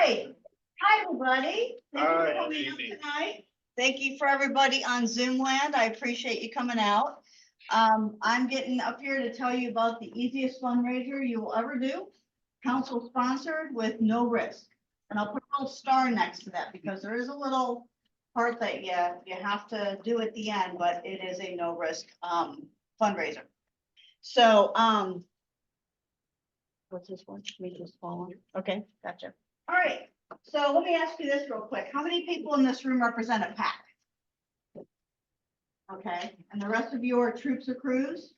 right. Hi, everybody. Thank you Hi, for coming good out evening. tonight. Thank you for everybody on Zoom land. I appreciate you coming out. I'm getting up here to tell you about the easiest fundraiser you will ever do. Council sponsored with no risk. And I'll put a little star next to that because there is a little part that you have to do at the end, but it is a no risk fundraiser. So what's this one? Me just following. Okay, gotcha. All right. So let me ask you this real quick. How many people in this room represent a pack? Okay, and the rest of you are troops or crews?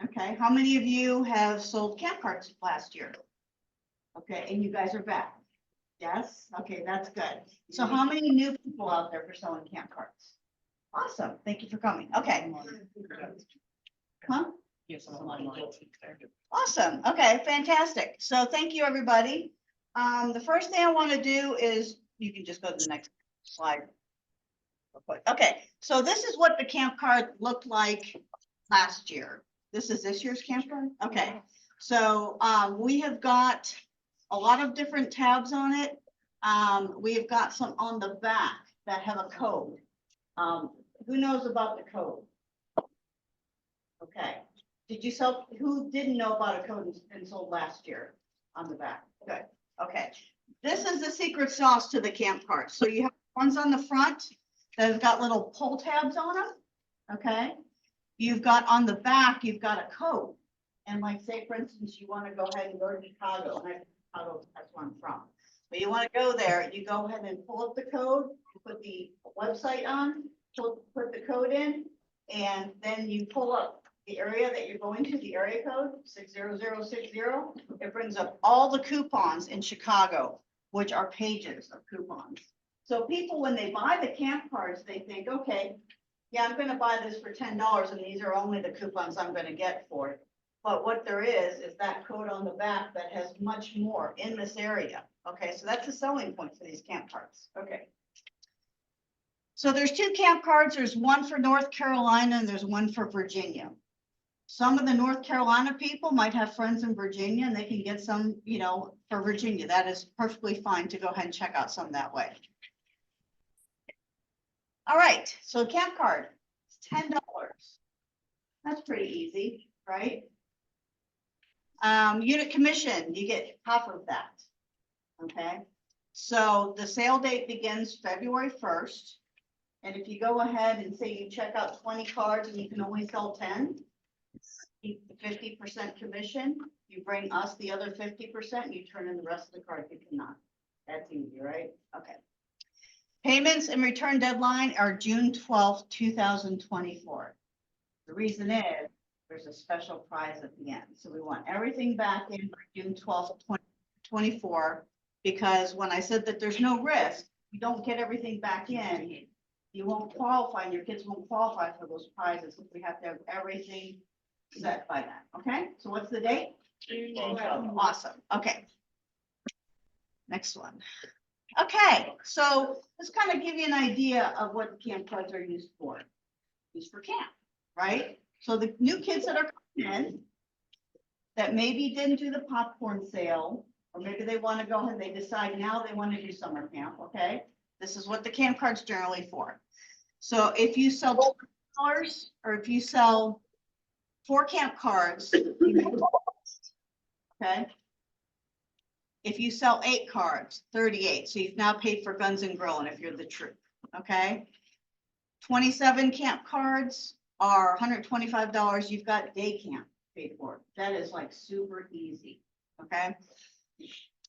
Okay, how many of you have sold camp carts last year? Okay, and you guys are back? Yes, okay, that's good. So how many new people out there for selling camp carts? Awesome, thank you for coming. Okay. Huh? Yes. Awesome. Okay, fantastic. So thank you, everybody. The first thing I want to do is, you can just go to the next slide. Okay, so this is what the camp card looked like last year. This is this year's camp card? Okay, so we have got a lot of different tabs on it. We have got some on the back that have a code. Who knows about the code? Okay. Did you sell, who didn't know about a code and sold last year on the back? Good, okay. This is the secret sauce to the camp card. So you have ones on the front that have got little pull tabs on them, okay? You've got on the back, you've got a code. And like say, for instance, you want to go ahead and go to Chicago, and Chicago, that's where I'm from. But you want to go there, you go ahead and pull up the code, put the website on, put the code in, and then you pull up the area that you're going to, the area code 60060, it brings up all the coupons in Chicago, which are pages of coupons. So people, when they buy the camp cards, they think, okay, yeah, I'm going to buy this for $10 and these are only the coupons I'm going to get for it. But what there is that code on the back that has much more in this area. Okay, so that's a selling point for these camp cards. Okay. So there's two camp cards. There's one for North Carolina and there's one for Virginia. Some of the North Carolina people might have friends in Virginia and they can get some, you know, for Virginia. That is perfectly fine to go ahead and check out some that way. All right, so camp card, it's $10. That's pretty easy, right? Unit commission, you get half of that. Okay, so the sale date begins February 1st. And if you go ahead and say you check out 20 cards and you can only sell 10, keep the 50% commission, you bring us the other 50%, you turn in the rest of the card if you cannot. That's easy, right? Okay. Payments and return deadline are June 12th, 2024. The reason is there's a special prize at the end. So we want everything back in June 12th, 2024, because when I said that there's no risk, you don't get everything back in, you won't qualify and your kids won't qualify for those prizes if we have to have everything set by then. Okay, so what's the date? June 12th. Awesome. Okay. Next one. Okay, so let's kind of give you an idea of what the camp cards are used for. Used for camp, right? So the new kids that are coming in that maybe didn't do the popcorn sale, or maybe they want to go and they decide now they want to do summer camp, okay? This is what the camp card's generally for. So if you sell $20 or if you sell 4 camp cards, okay? If you sell 8 cards, 38. So you've now paid for Guns and Grillin' if you're the troop, okay? 27 camp cards are $125. You've got day camp paid for. That is like super easy, okay?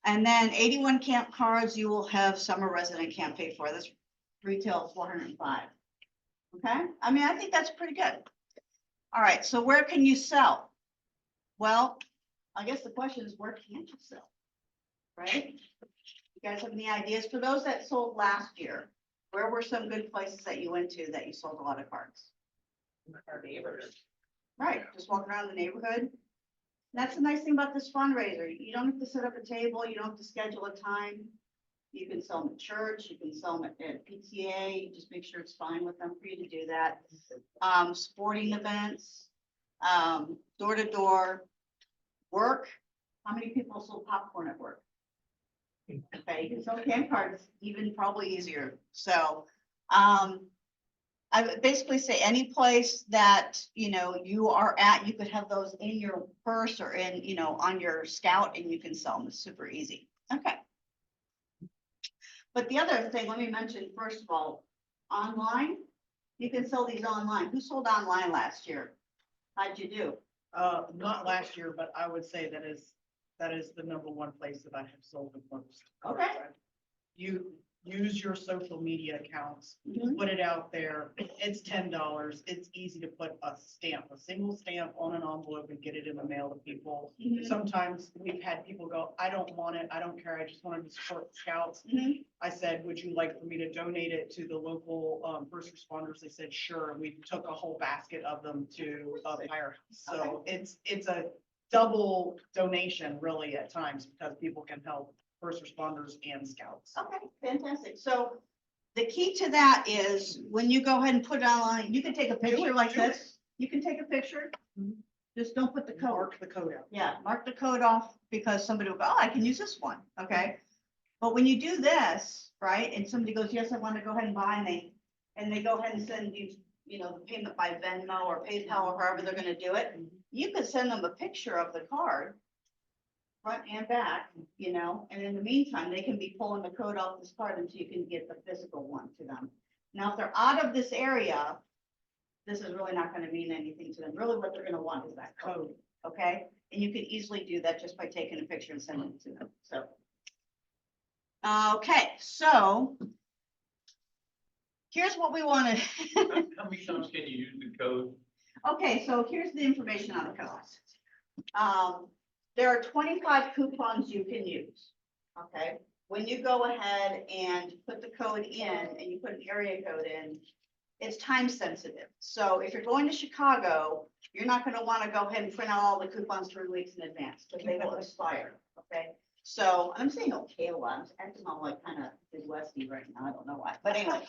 And then 81 camp cards, you will have summer resident camp paid for. This retail is $405, okay? I mean, I think that's pretty good. All right, so where can you sell? Well, I guess the question is, where can't you sell? Right? You guys have any ideas for those that sold last year? Where were some good places that you went to that you sold a lot of cards? Our neighbors. Right, just walking around the neighborhood. That's the nice thing about this fundraiser. You don't have to set up a table. You don't have to schedule a time. You can sell them at church. You can sell them at PTA. You just make sure it's fine with them for you to do that. Sporting events, door to door, work. How many people sold popcorn at work? Okay, you can sell camp cards even probably easier. So, I would basically say any place that, you know, you are at, you could have those in your purse or in, you know, on your scout and you can sell them. It's super easy. Okay. But the other thing, let me mention, first of all, online, you can sell these online. Who sold online last year? How'd you do? Not last year, but I would say that is the number one place that I have sold the most. Okay. You use your social media accounts, Mhm. put it out there. It's $10. It's easy to put a stamp, a single stamp on an envelope and get it in the mail to people. Mhm. Sometimes we've had people go, I don't want it. I don't care. I just wanted to support the scouts. Mhm. I said, would you like for me to donate it to the local first responders? They said, sure. And we took a whole basket of them to the firehouse. So it's a double donation really at times because people can help first responders and scouts. Okay, fantastic. So the key to that is when you go ahead and put it online, you can take a picture like do it. this. You can take a picture. Mhm. Just don't put the code. Mark the code out. Yeah, mark the code off because somebody will go, oh, I can use this one, okay? But when you do this, right, and somebody goes, yes, I want to go ahead and buy, and they go ahead and send you, you know, the payment by Venmo or PayPal or however they're gonna do it, you could send them a picture of the card, front and back, you know, and in the meantime, they can be pulling the code off this card until you can get the physical one to them. Now, if they're out of this area, this is really not gonna mean anything to them. Really, what they're gonna want is that code, okay? And you can easily do that just by taking a picture and sending it to them, so. Okay, so here's what we wanted. How many times can you use the code? Okay, so here's the information on the codes. There are 25 coupons you can use, okay? When you go ahead and put the code in and you put an area code in, it's time sensitive. So if you're going to Chicago, you're not gonna wanna go ahead and print out all the coupons 3 weeks in advance, because they will expire, okay? So I'm saying okay a lot, I'm acting all like kind of Midwesty right now, I don't know why, but anyway,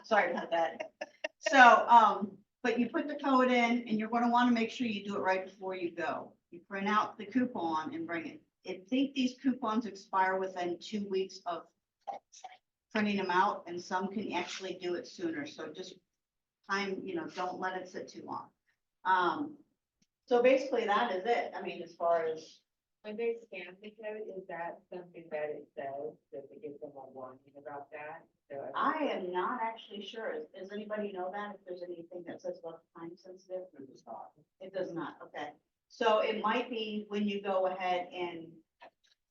sorry about that. So, but you put the code in and you're gonna wanna make sure you do it right before you go. You print out the coupon and bring it. I think these coupons expire within 2 weeks of printing them out, and some can actually do it sooner, so just time, you know, don't let it sit too long. So basically that is it, I mean, as far as, When they scan the code, is that something that it says, that it gives them a warning about that? So I am not actually sure, does anybody know that, if there's anything that says about time sensitive? It does not. It does not, okay. So it might be when you go ahead and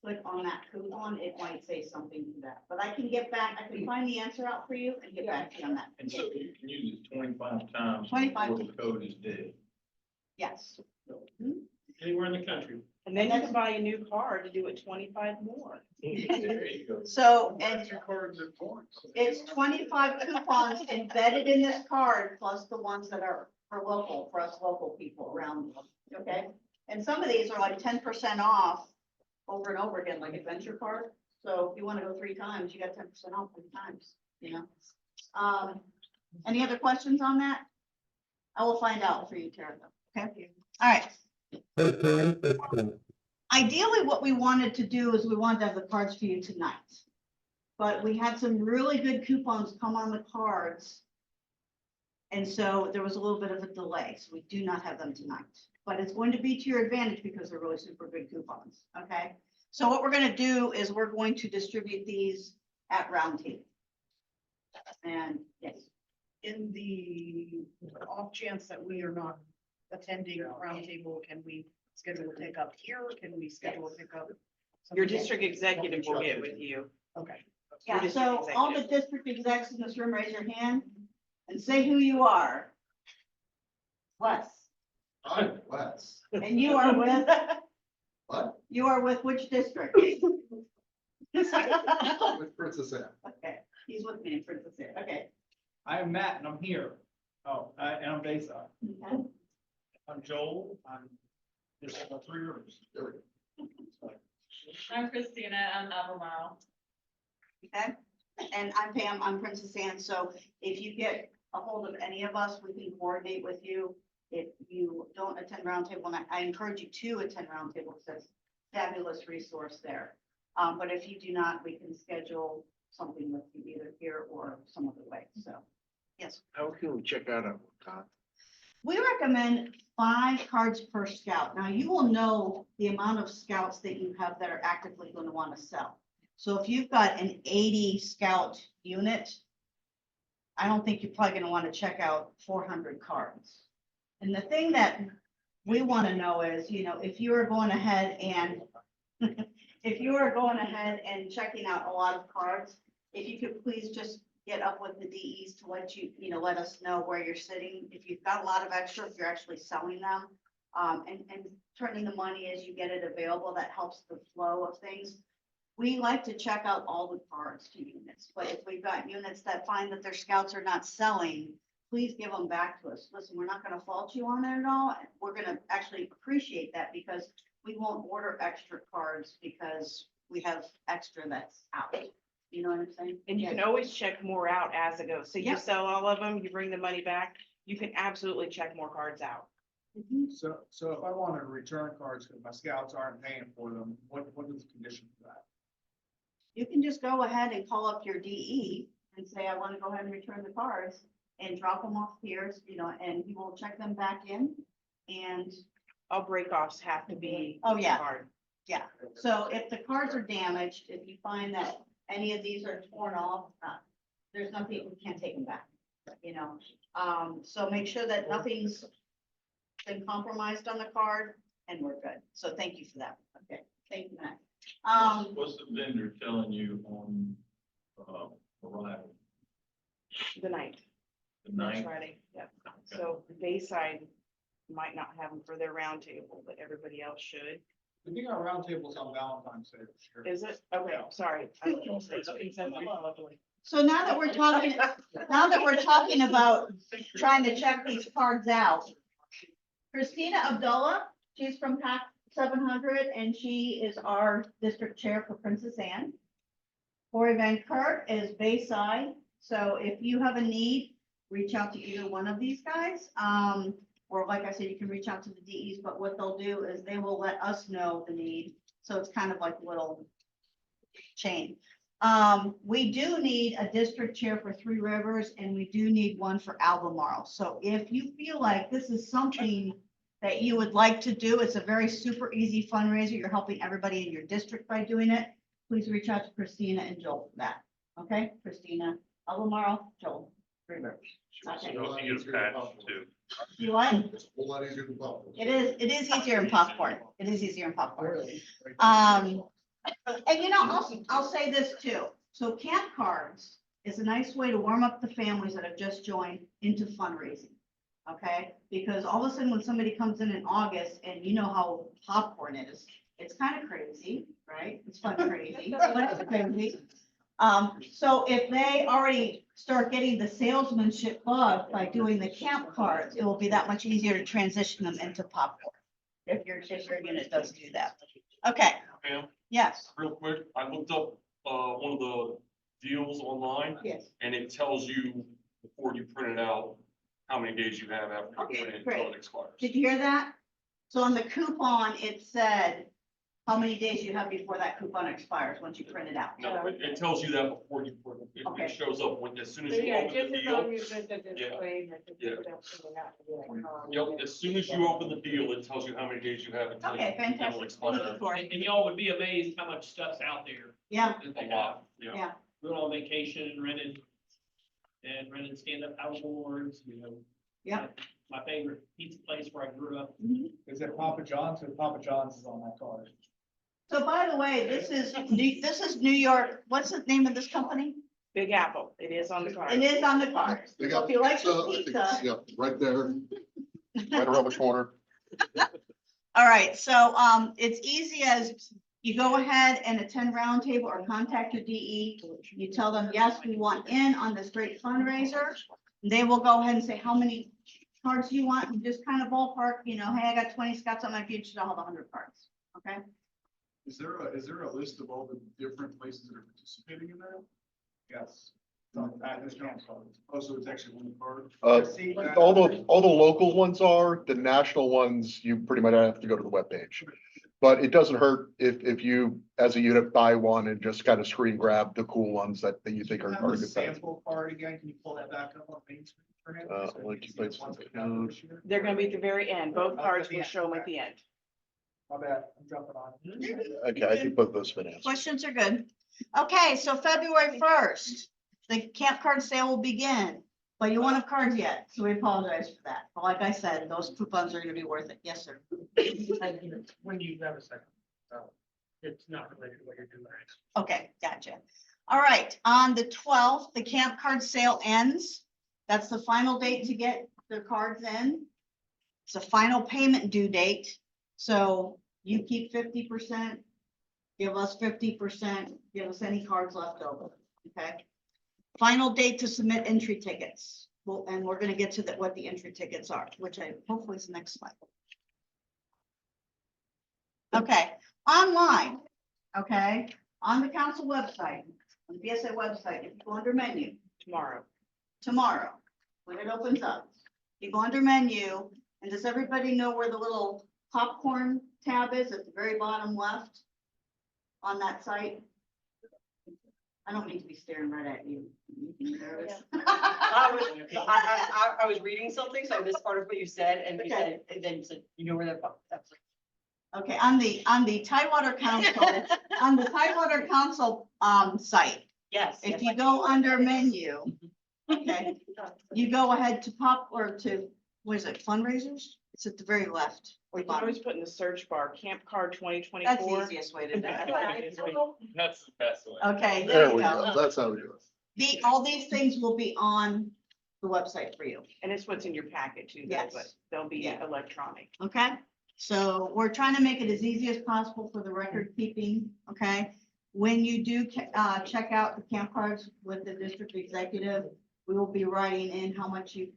click on that coupon, it might say something to that, but I can get back, I can find the answer out for you and get back to you on that. And so you can use it 25 times. 25 before the code is dead. Yes. Anywhere in the country. And then you can buy a new car to do it 25 more. There you go. So, and Your cards are points. it's 25 coupons embedded in this card, plus the ones that are for local, for us local people around, okay? And some of these are like 10% off over and over again, like adventure card. So if you want to go 3 times, you got 10% off 3 times, you know? Any other questions on that? I will find out for you, Tara, though, okay? All right. Ideally, what we wanted to do is we wanted to have the cards for you tonight. But we had some really good coupons come on the cards. And so there was a little bit of a delay, so we do not have them tonight. But it's going to be to your advantage because they're really super good coupons, okay? So what we're gonna do is we're going to distribute these at roundtable. And yes, In the off chance that we are not attending a roundtable, can we schedule a pickup here? Can we schedule a pickup? Your somewhere? district executive will get with you. Okay. yeah, district so all the district execs in this room, raise your hand and say who you are. Wes, I'm Wes. and you are with, What? you are with which district? With Princess Anne. Okay, he's with me in Princess Anne, okay. I'm Matt and I'm here. Oh, and I'm Bayside. Okay. I'm Joel. I'm just 3 rivers. There we go. I'm Christina, I'm Albemarle. Okay, and I'm Pam, I'm Princess Anne, so if you get a hold of any of us, we can coordinate with you. If you don't attend roundtable, and I encourage you to attend roundtable, because that's a fabulous resource there. But if you do not, we can schedule something with you either here or some other way, so, yes. How can we check out a card? We recommend 5 cards per scout. Now, you will know the amount of scouts that you have that are actively going to want to sell. So if you've got an 80 scout unit, I don't think you're probably going to want to check out 400 cards. And the thing that we want to know is, if you are going ahead and if you are going ahead and checking out a lot of cards, if you could please just get up with the DEs to let us know where you're sitting. If you've got a lot of extra, if you're actually selling them, and turning the money as you get it available, that helps the flow of things. We like to check out all the cards to units, but if we've got units that find that their scouts are not selling, please give them back to us. Listen, we're not gonna fault you on it at all. We're gonna actually appreciate that because we won't order extra cards because we have extra that's out. You know what I'm saying? And you can always check more out as it goes. So you Yeah. sell all of them, you bring the money back, you can absolutely check more cards out. Mhm. So if I wanted to return cards because my scouts aren't paying for them, what is the condition for that? You can just go ahead and call up your DE and say, I want to go ahead and return the cards and drop them off here, and he will check them back in. And All breakoffs have to be. Oh, yeah. card. so if the cards are damaged, if you find that any of these are torn off, there's nothing, we can't take them back, So make sure that nothing's been compromised on the card and we're good. So thank you for that. Okay, thank you, Matt. What's the vendor telling you on, arrival? The night. The night? Friday, yep. So Bayside might not have them for their round table, but everybody else should. I think our roundtable's on Valentine's Day this year. Is it? Okay, sorry. I was gonna say something. So now that we're talking about trying to check these cards out, Christina Abdullah, she's from PAC 700 and she is our district chair for Princess Anne. Corey Van Kirk is Bayside. So if you have a need, reach out to either one of these guys. Or like I said, you can reach out to the DEs, but what they'll do is they will let us know the need. So it's kind of like a little chain. We do need a district chair for Three Rivers and we do need one for Albemarle. So if you feel like this is something that you would like to do, it's a very super easy fundraiser. You're helping everybody in your district by doing it. Please reach out to Christina and Joel for that. Okay, Christina, Albemarle, Joel, Three Rivers. Okay. So you get a patch too. You what? It's a whole lot easier than popcorn. It is easier in popcorn. It is easier in popcorn. And I'll say this too. So camp cards is a nice way to warm up the families that have just joined into fundraising. Okay, because all of a sudden when somebody comes in August and you know how popcorn is, it's kind of crazy, right? It's fun crazy, but it's crazy. So if they already start getting the salesmanship bug by doing the camp cards, it will be that much easier to transition them into popcorn. If your unit does do that. Okay, Pam, yes, real quick, I looked up, one of the deals online yes. and it tells you before you print it out, how many days you have after you Okay, print it until great. it expires. Did you hear that? So on the coupon, it said how many days you have before that coupon expires once you print it out. No, it tells you that before you print it. It Okay. shows up when, as soon as So you yeah, open just the as long deal. as there's a disclaimer. just Yeah. don't fill it out to be like, oh, Yep, yeah. as soon as you open the deal, it tells you how many days you have until Okay, it'll fantastic. expire. Thank you, Corey. And y'all would be amazed how much stuff's out there. Yeah, that A they lot, have. yeah. Going on vacation and rented stand-up paddleboards, yeah. My favorite pizza place where I grew up. Mhm. Is it Papa John's? Or Papa John's is on that card. So by the way, this is New York. What's the name of this company? Big Apple, it is on the card. It is on the card. They So got if you like pizza, the I think pizza. it's, yeah, right there, right around the corner. All right, so it's easy as you go ahead and attend roundtable or contact your DE. You tell them, yes, we want in on this great fundraiser. They will go ahead and say, how many cards do you want? And just kind of ballpark, hey, I got 20 Scots on my future, I'll have 100 cards. Okay, Is there a list of all the different places that are participating in that? Yes. Oh, so it's actually one card. All the local ones are, the national ones, you pretty much have to go to the webpage. But it doesn't hurt if you, as a unit, buy one and just kind of screen grab the cool ones that you think are Have are the good. sample card again, can you pull that back up on Main Street for him? Uh, So like he you can see played the ones something. that got this year? They're gonna be at the very end. Both Okay, cards yeah, will show them at okay. the end. My bad, I'm jumping on. Okay, I think both those have been answered. Questions are good. Okay, so February 1st, the camp card sale will begin, but you won't have cards yet, so we apologize for that. But like I said, those coupons are gonna be worth it. Yes, sir. When you have a second, it's not related to what you're doing. Okay, gotcha. All right, on the 12th, the camp card sale ends. That's the final date to get their cards in. It's a final payment due date, so you keep 50%, give us 50%, give us any cards left over, okay? Final date to submit entry tickets. Well, and we're gonna get to what the entry tickets are, which I hopefully is the next slide. Okay, online, okay, on the council website, on the BSA website, if you go under menu tomorrow, when it opens up, you go under menu, and does everybody know where the little popcorn tab is at the very bottom left on that site? I don't mean to be staring right at you. Making you nervous. I was reading something, so I missed part of what you said, and you Okay. said, and then you said, you know where that's. Okay, on the Tidewater Council, on the Tidewater Council, site, Yes. if yes, you I- go under menu, okay, you go ahead to what is it, fundraisers? It's at the very left. Or you can bottom. always put in the search bar, camp card twenty That's the twenty-four. easiest way to do it. That's the best way. Okay, There there we you go. go. That's how we do it. All these things will be on the website for you, And it's what's in your packet too, though, Yes. but they'll be Yeah. electronic. okay? So we're trying to make it as easy as possible for the record keeping, okay? When you do check out the camp cards with the district executive, we will be writing in how much you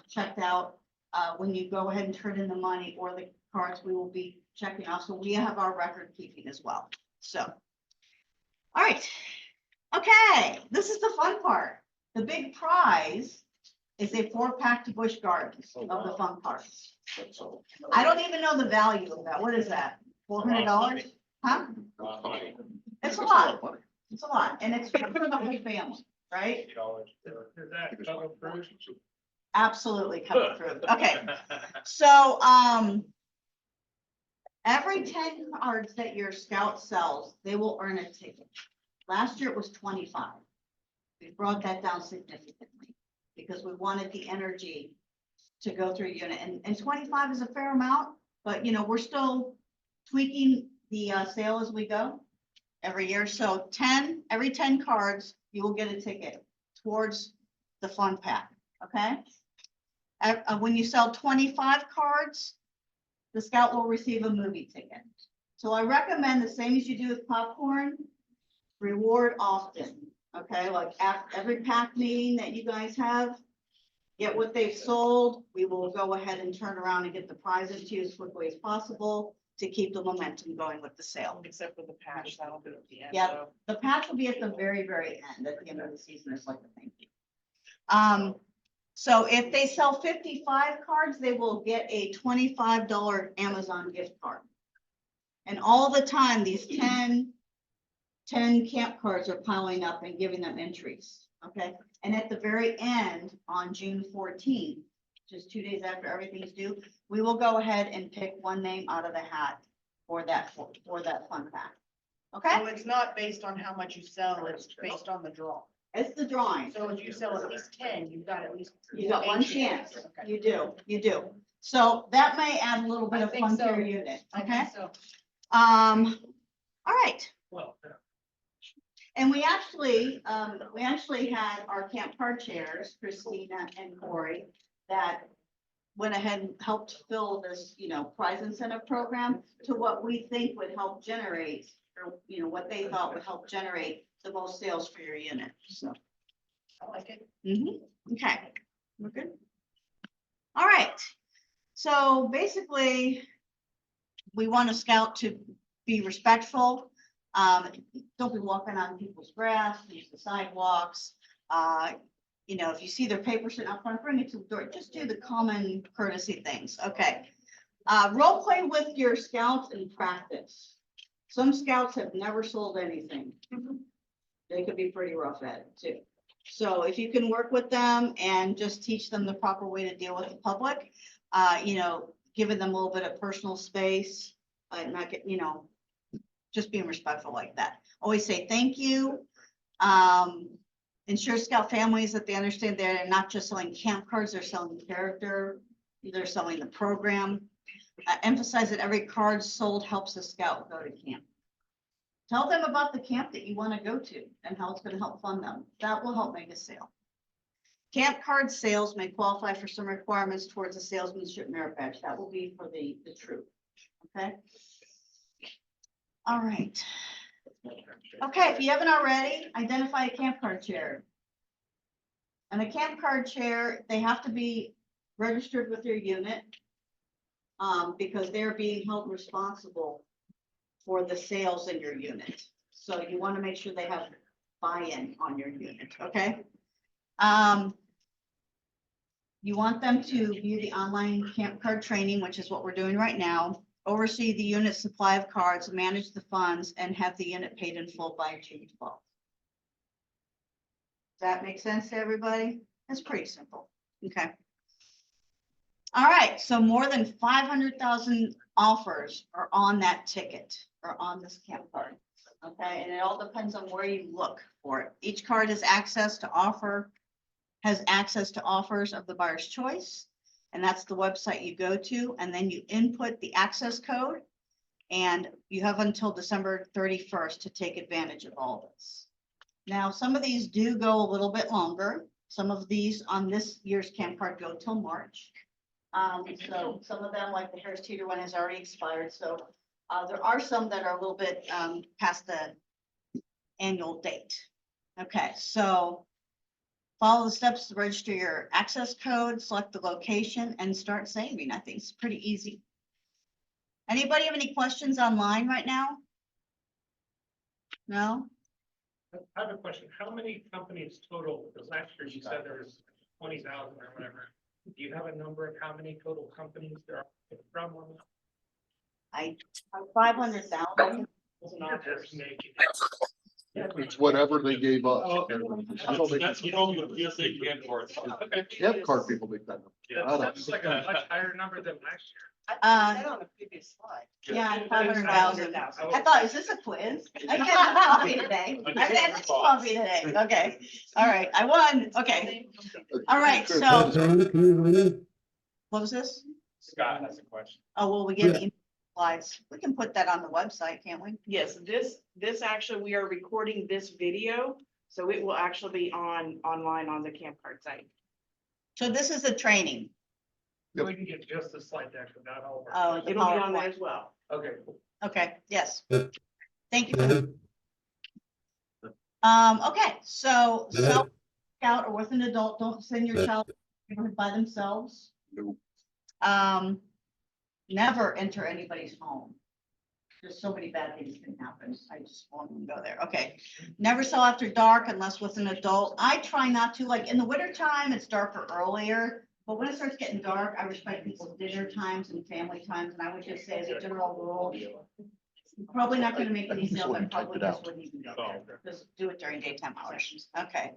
checked out. When you go ahead and turn in the money or the cards, we will be checking off. So we have our record keeping as well. So, all right. Okay, this is the fun part. The big prize is a 4-pack to Busch Gardens of the fun cards. I don't even know the value of that. What is that? $400? Huh? It's a lot. It's a lot. And it's for the whole family, right? Is that cover approved? Absolutely covered through. Okay, so, every 10 cards that your scout sells, they will earn a ticket. Last year it was 25. We brought that down significantly because we wanted the energy to go through a unit, and 25 is a fair amount, but we're still tweaking the sale as we go every year. So every 10 cards, you will get a ticket towards the fun pack, okay? When you sell 25 cards, the scout will receive a movie ticket. So I recommend the same as you do with popcorn, reward often, okay? Like every pack meeting that you guys have, get what they've sold. We will go ahead and turn around and get the prizes to you as quickly as possible to keep the momentum going with the sale. Except for the patch, that'll be at the end. Yeah. so. The patch will be at the very, very end, at the end of the season, it's like a thank you. So if they sell 55 cards, they will get a $25 Amazon gift card. And all the time, these 10 camp cards are piling up and giving them entries, okay? And at the very end, on June 14th, just 2 days after everything's due, we will go ahead and pick one name out of the hat for that fun pack. Okay? So it's not based on how much you sell, it's based on the draw. It's the drawing. So if you sell at least 10, you've got at least. You got one chance. Okay. You do. So that may add a little bit I of think fun to so. your unit, I okay? think so. All right. Well, And we actually had our camp card chairs, Christina and Corey, that went ahead and helped fill this, prize incentive program to what we think would help generate, or, what they thought would help generate the most sales for your unit, so. I like it. Okay, we're good. All right, so basically, we want a scout to be respectful. Don't be walking on people's grass, use the sidewalks. If you see their paper sitting out front, bring it to the door. Just do the common courtesy things, okay? Role play with your scouts in practice. Some scouts have never sold anything. They could be pretty rough at it too. So if you can work with them and just teach them the proper way to deal with the public, giving them a little bit of personal space, not get, just being respectful like that. Always say thank you. Ensure scout families that they understand they're not just selling camp cards, they're selling character, they're selling the program. Emphasize that every card sold helps the scout go to camp. Tell them about the camp that you want to go to and how it's going to help fund them. That will help make a sale. Camp card sales may qualify for some requirements towards a salesmanship merit badge. That will be for the troop. Okay. All right. Okay, if you haven't already, identify a camp card chair. And a camp card chair, they have to be registered with your unit because they're being held responsible for the sales in your unit. So you want to make sure they have buy-in on your unit, okay? You want them to view the online camp card training, which is what we're doing right now, oversee the unit supply of cards, manage the funds, and have the unit paid in full by June 12th. Does that make sense to everybody? That's pretty simple, okay? All right, so more than 500,000 offers are on that ticket or on this camp card, okay? And it all depends on where you look for it. Each card has access to offers of the buyer's choice. And that's the website you go to, and then you input the access code. And you have until December 31st to take advantage of all this. Now, some of these do go a little bit longer. Some of these on this year's camp card go till March. So some of them, like the Harris Teeter one, has already expired. So there are some that are a little bit past the annual date. Okay, so follow the steps to register your access code, select the location, and start saving. I think it's pretty easy. Anybody have any questions online right now? No? I have a question. How many companies total? Because last year you said there was 20,000 or whatever. Do you have a number of how many total companies there are from? I have 500,000. Just making It's whatever they gave us. Oh, I don't think That's, you know, the PSA camp cards. camp card people make that. That I don't- sounds like a much higher number than last year. I said on the previous slide. Yeah, 500,000. I thought, is this a quiz? I get coffee today. I had this coffee today. Okay. All right. I won. Okay. All right. So what was this? Scott has a question. Oh, well, we get the slides. We can put that on the website, can't we? Yes, this actually, we are recording this video, so it will actually be online on the camp card site. So this is the training. We can get just the slide deck without all. of Oh, it. the It'll be on there PowerPoint. as well. Okay, cool. Okay, yes. Thank you. Okay, so self-scout or with an adult, don't send your child by themselves. Nope. Never enter anybody's home. There's so many bad things can happen. I just won't even go there. Okay. Never sell after dark unless with an adult. I try not to, like in the winter time, it's darker earlier. But when it starts getting dark, I respect people's dinner times and family times. And I would just say as a general rule, you're probably not going to make any sales. I probably just wouldn't even go there. Just do it during daytime hours. Okay.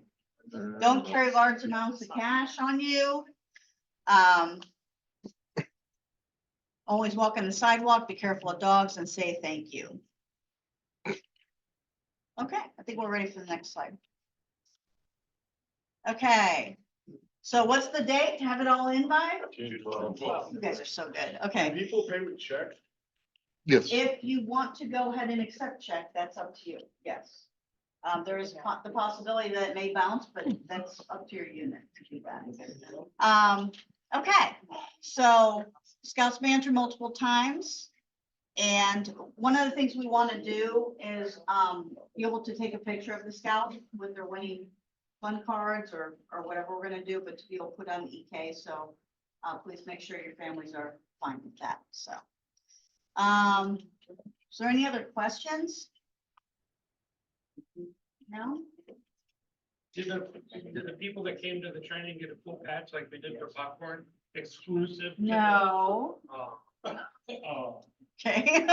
Don't carry large amounts of cash on you. Always walk on the sidewalk, be careful of dogs, and say thank you. Okay, I think we're ready for the next slide. Okay, so what's the date? Have it all in by? You guys are so good. Okay, People pay with check? Yes. if you want to go ahead and accept check, that's up to you. Yes. There is the possibility that it may bounce, but that's up to your unit to do that. Okay, so Scouts manager multiple times. And one of the things we want to do is be able to take a picture of the scout with their winning fun cards or whatever we're going to do, but to be able to put on the EK. So please make sure your families are fine with that. So is there any other questions? No? Did the people that came to the training get a full patch like they did for popcorn? Exclusive? to the- No. Oh, Oh, Okay.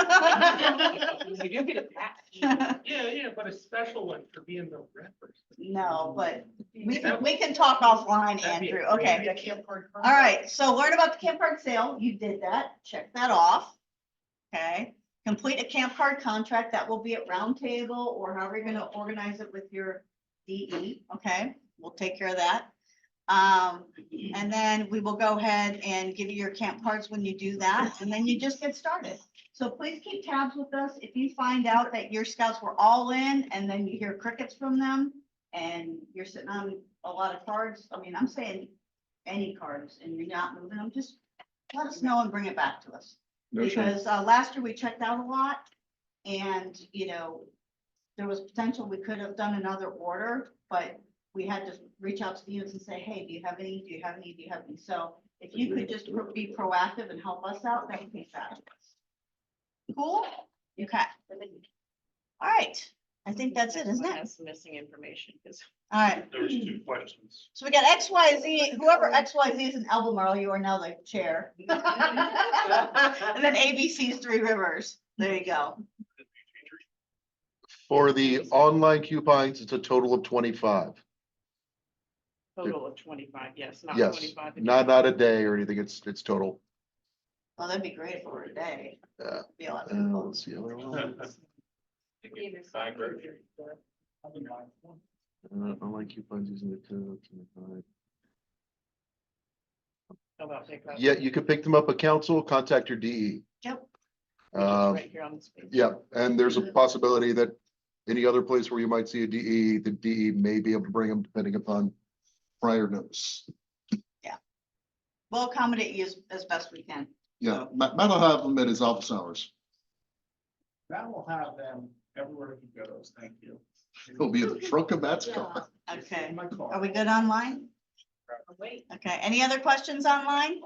You do get a pass. yeah, but a special one for being the reference. No, but we can talk offline, That'd be Andrew. a great Okay. Yeah, camp card. All right, so learn about the camp card sale. You did that. Check that off. Okay. Complete a camp card contract. That will be at round table or however you're gonna organize it with your DE. Okay, we'll take care of that. And then we will go ahead and give you your camp cards when you do that, and then you just get started. So please keep tabs with us. If you find out that your scouts were all in and then you hear crickets from them and you're sitting on a lot of cards, I mean, I'm saying any cards and you're not moving them, just let us know and bring it back to us. No shame. Because last year we checked out a lot and, you know, there was potential we could have done another order, but we had to reach out to the units and say, hey, do you have any? Do you have any? Do you have any? So if you could just be proactive and help us out, that would be fabulous. Cool? Okay. All right. I think that's it, isn't it? Has missing information, because All right. There's 2 questions. So we got XYZ, whoever XYZ is in Albemarle, you are now the chair. And then ABC's Three Rivers. There you go. For the online coupons, it's a total of 25. total of 25, yes, not Yes, 25. not a day or anything. It's total. Well, that'd be great for a day. Yeah. Be a lot of people. Let's see. Other one. Online coupons using the code 25. How about pickup? Yeah, you can pick them up at council, contact your DE. Yep. Right here on this page. Yeah, and there's a possibility that any other place where you might see a DE, the DE may be able to bring them depending upon prior notice. We'll accommodate you as best we can. Yeah, Matt will have them at his office hours. That will have them everywhere he goes, thank you. He'll be in the trunk of Matt's car. Okay. In my car. Are we good online? Wait, Okay. Any other questions online?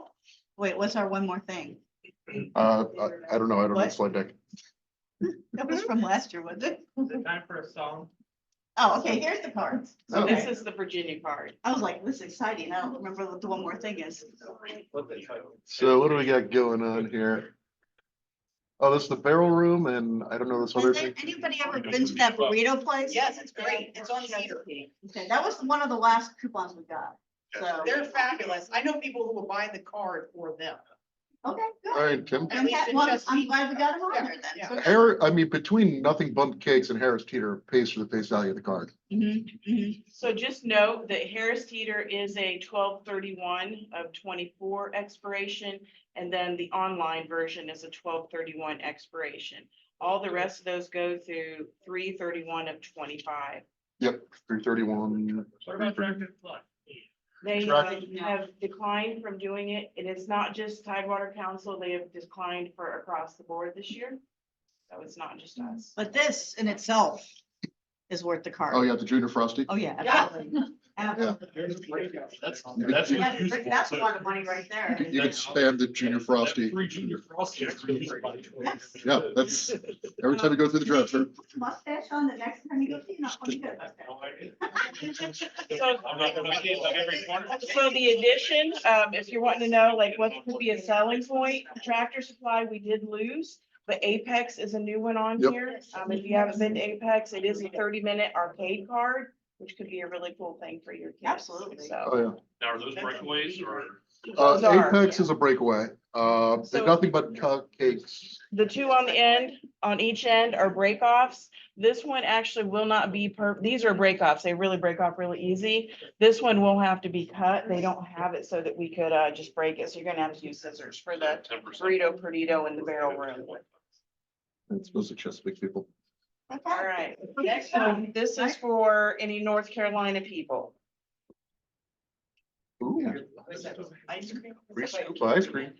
Wait, what's our one more thing? I don't know. I don't know the What? slide deck. That was from last year, was it? Is it time for a song? Oh, okay, here's the cards. so Okay. this is the Virginia card. I was like, this is exciting. I don't remember what the one more thing is. So what do we got going on here? Oh, this is the barrel room and I don't know this other Has thing. anybody ever been to that burrito place? Yes, it's great. It's on Cedar. Okay, that was one of the last coupons we got. So, They're fabulous. I know people who will buy the card for them. okay, All good. right, Kim. At least in Well, just- I'm glad we got it on there Yeah. then. I mean, between Nothing But Cakes and Harris Teeter pays for the face value of the card. So just note that Harris Teeter is a 12/31/24 expiration, and then the online version is a 12/31 expiration. All the rest of those go through 3/31/25. Yep, 331. What about Tractor Plus? They Correct. have declined from doing it. It is not just Tidewater Council. They have declined for across the board this year. So it's not just us. But this in itself is worth the card. Oh, yeah, the Junior Frosty. Oh, yeah. Absolutely. Absolutely. That's Yeah, that's a lot of money right there. You can spam the Junior Frosty. Free Junior Frosty. Yeah, that's every time you go through the drive-thru. Put your mustache on the next time you go see, not when you go. So so the addition, if you're wanting to know, like, what could be a selling point, Tractor Supply, we did lose. But Apex is a new one on Yep. here. If you haven't been to Apex, it is a 30-minute arcade card, which could be a really cool thing for your kids. Absolutely. So, Oh, yeah. Now, are those breakaways or? Those are, Apex is a breakaway. So- They're Nothing But Cupcakes. the two on the end, on each end are breakoffs. This one actually will not be these are breakoffs. They really break off really easy. This one will have to be cut. They don't have it so that we could just break it. So you're gonna have to use scissors for the 10%. burrito perdido in the barrel room. It's supposed to just big people. All right, so this is for any North Carolina people. Ooh, Ice cream. free scoop of ice cream.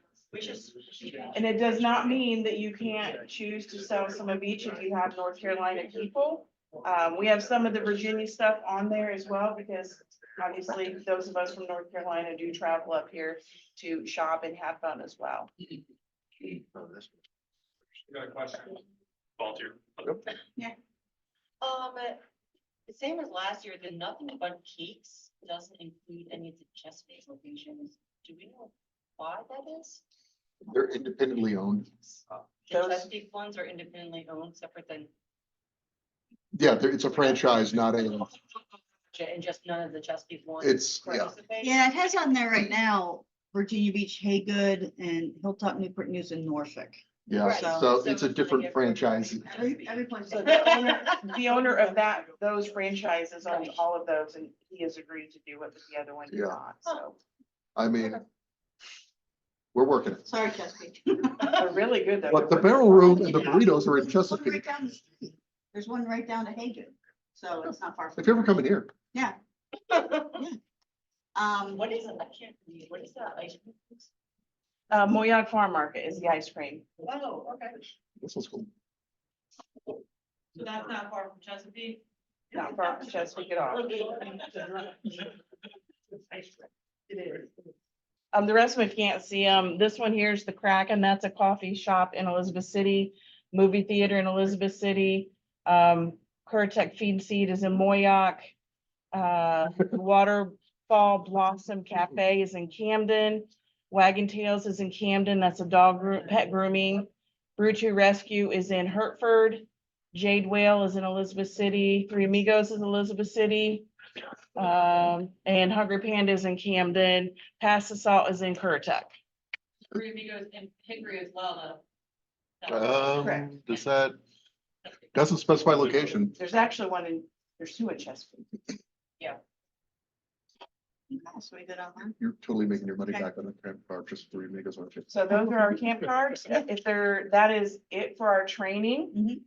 And it does not mean that you can't choose to sell some of each if you have North Carolina people. We have some of the Virginia stuff on there as well, because obviously those of us from North Carolina do travel up here to shop and have fun as well. You got a question? Volunteer. The same as last year, the Nothing But Cakes doesn't include any of the Chesapeake locations. Do we know why that is? They're independently owned. The Those- Chesapeake ones are independently owned, separate than, Yeah, it's a franchise, not a, and just none of the Chesapeake ones. it's, yeah. participate? Yeah, it has on there right now, Virginia Beach, Haygood, and Hilltop, Newport News, and Norfolk. Yeah, Right. so it's a it's different like franchise. Every place. So the owner of those franchises owns all of those, and he has agreed to do what the other one did Yeah. not, so. I mean, we're working it. Sorry, Chesapeake. They're really good though. But the barrel room and the burritos are in There's one Chesapeake. right down the street. There's one right down to Haygood, so it's not far. If you're ever coming here, Yeah. What is it? I can't read. What is that? Ice cream? Moyoc Farm Market is the ice cream. Oh, okay. this was cool. So that's not far from Chesapeake? Not far from Chesapeake at all. The rest of them, if you can't see them, this one here is the Kraken, that's a coffee shop in Elizabeth City, movie theater in Elizabeth City. Currituck Feed and Seed is in Moyoc. Waterfall Blossom Cafe is in Camden. Wagon Tails is in Camden, that's a pet grooming. Brutu Rescue is in Hertford. Jade Whale is in Elizabeth City. Three Amigos is Elizabeth City. And Hungry Panda is in Camden. Pass the Salt is in Currituck. Three Amigos in Hickory as well, though. Correct. Does that, doesn't specify location. There's actually there's two in Chesapeake. So we good on that? You're totally making your money back on the credit card, just 3 amigos, aren't you? So those are our camp cards. If that is it for our training.